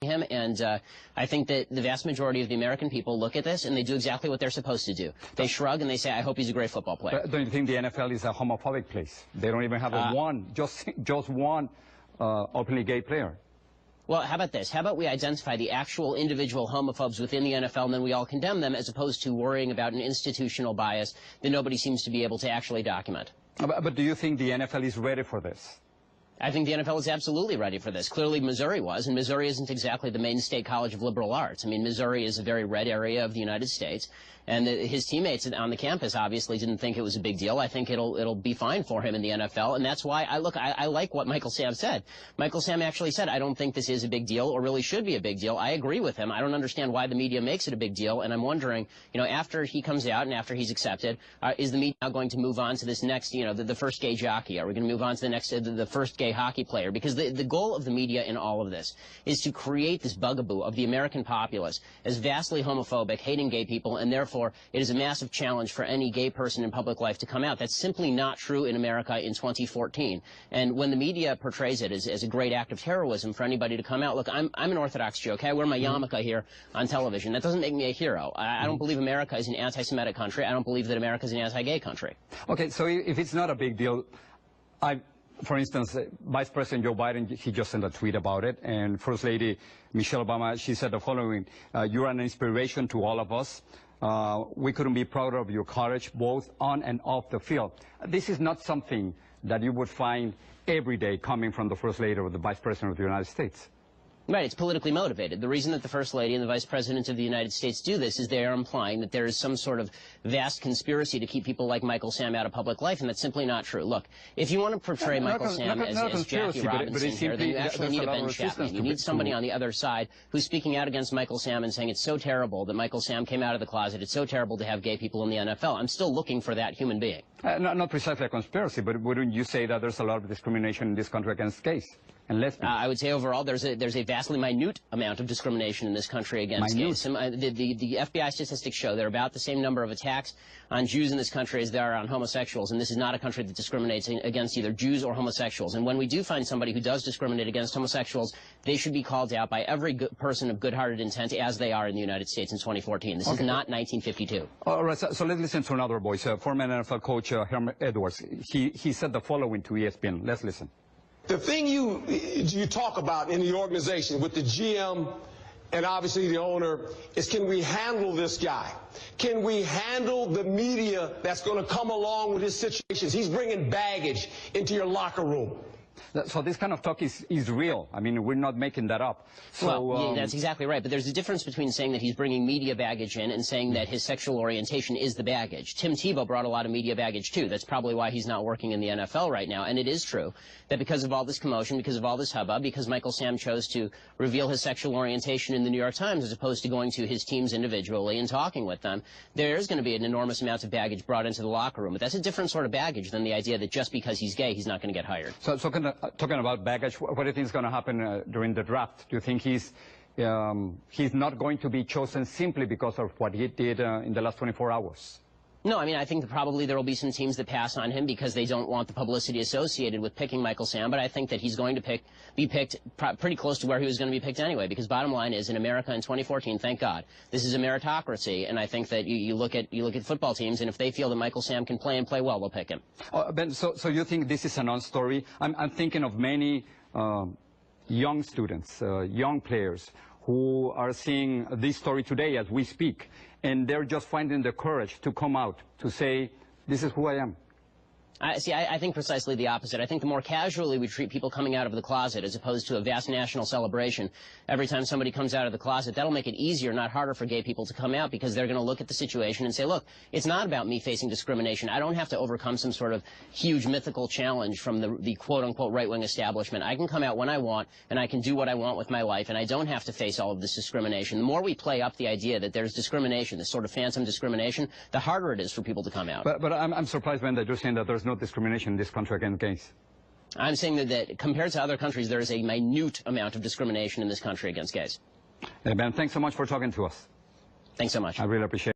him, and I think that the vast majority of the American people look at this and they do exactly what they're supposed to do. They shrug and they say, I hope he's a great football player. But don't you think the NFL is a homophobic place? They don't even have just one openly gay player. Well, how about this? How about we identify the actual individual homophobes within the NFL and then we all condemn them, as opposed to worrying about an institutional bias that nobody seems to be able to actually document. But do you think the NFL is ready for this? I think the NFL is absolutely ready for this. Clearly, Missouri was, and Missouri isn't exactly the main state college of liberal arts. I mean, Missouri is a very red area of the United States, and his teammates on the campus obviously didn't think it was a big deal. I think it'll be fine for him in the NFL, and that's why I like what Michael Sam said. Michael Sam actually said, I don't think this is a big deal or really should be a big deal. I agree with him. I don't understand why the media makes it a big deal, and I'm wondering, you know, after he comes out and after he's accepted, is the media now going to move on to this next, you know, the first gay jockey? Are we going to move on to the next, the first gay hockey player? Because the goal of the media in all of this is to create this bugaboo of the American populace as vastly homophobic, hating gay people, and therefore it is a massive challenge for any gay person in public life to come out. That's simply not true in America in 2014. And when the media portrays it as a great act of heroism for anybody to come out, look, I'm an Orthodox Jew, okay? I wear my yarmulke here on television. That doesn't make me a hero. I don't believe America is an anti-Semitic country. I don't believe that America is an anti-gay country. Okay, so if it's not a big deal, for instance, Vice President Joe Biden, he just sent a tweet about it, and First Lady Michelle Obama, she said the following: you're an inspiration to all of us. We couldn't be prouder of your courage, both on and off the field. This is not something that you would find every day coming from the First Lady or the Vice President of the United States. Right, it's politically motivated. The reason that the First Lady and the Vice President of the United States do this is they are implying that there is some sort of vast conspiracy to keep people like Michael Sam out of public life, and that's simply not true. Look, if you want to portray Michael Sam as Jackie Robinson here, then you actually need a Ben Chapman. You need somebody on the other side who's speaking out against Michael Sam and saying it's so terrible that Michael Sam came out of the closet, it's so terrible to have gay people in the NFL. I'm still looking for that human being. Not precisely a conspiracy, but wouldn't you say that there's a lot of discrimination in this country against gays and lesbians? I would say overall there's a vastly minute amount of discrimination in this country against gays. The FBI statistics show there are about the same number of attacks on Jews in this country as there are on homosexuals, and this is not a country that discriminates against either Jews or homosexuals. And when we do find somebody who does discriminate against homosexuals, they should be called out by every person of good-hearted intent, as they are in the United States in 2014. This is not 1952. All right, so let's listen to another voice. Former NFL coach Herman Edwards, he said the following to ESPN. Let's listen. The thing you talk about in the organization with the GM and obviously the owner is, can we handle this guy? Can we handle the media that's going to come along with his situations? He's bringing baggage into your locker room. So this kind of talk is real. I mean, we're not making that up. So, well, yeah, that's exactly right. But there's a difference between saying that he's bringing media baggage in and saying that his sexual orientation is the baggage. Tim Tebow brought a lot of media baggage, too. That's probably why he's not working in the NFL right now. And it is true that because of all this commotion, because of all this hubbub, because Michael Sam chose to reveal his sexual orientation in the New York Times as opposed to going to his teams individually and talking with them, there's going to be an enormous amount of baggage brought into the locker room. But that's a different sort of baggage than the idea that just because he's gay, he's not going to get hired. So talking about baggage, what do you think is going to happen during the draft? Do you think he's not going to be chosen simply because of what he did in the last 24 hours? No, I mean, I think that probably there will be some teams that pass on him because they don't want the publicity associated with picking Michael Sam, but I think that he's going to be picked pretty close to where he was going to be picked anyway, because bottom line is, in America in 2014, thank God, this is a meritocracy, and I think that you look at football teams, and if they feel that Michael Sam can play and play well, they'll pick him. Ben, so you think this is a non-story? I'm thinking of many young students, young players, who are seeing this story today as we speak, and they're just finding the courage to come out, to say, this is who I am. I think precisely the opposite. I think the more casually we treat people coming out of the closet as opposed to a vast national celebration every time somebody comes out of the closet, that'll make it easier, not harder, for gay people to come out, because they're going to look at the situation and say, look, it's not about me facing discrimination. I don't have to overcome some sort of huge mythical challenge from the quote-unquote right-wing establishment. I can come out when I want, and I can do what I want with my life, and I don't have to face all of this discrimination. The more we play up the idea that there's discrimination, this sort of phantom discrimination, the harder it is for people to come out. But I'm surprised, Ben, that you're saying that there's no discrimination in this country against gays. I'm saying that compared to other countries, there is a minute amount of discrimination in this country against gays. Ben, thanks so much for talking to us. Thanks so much. I really appreciate it.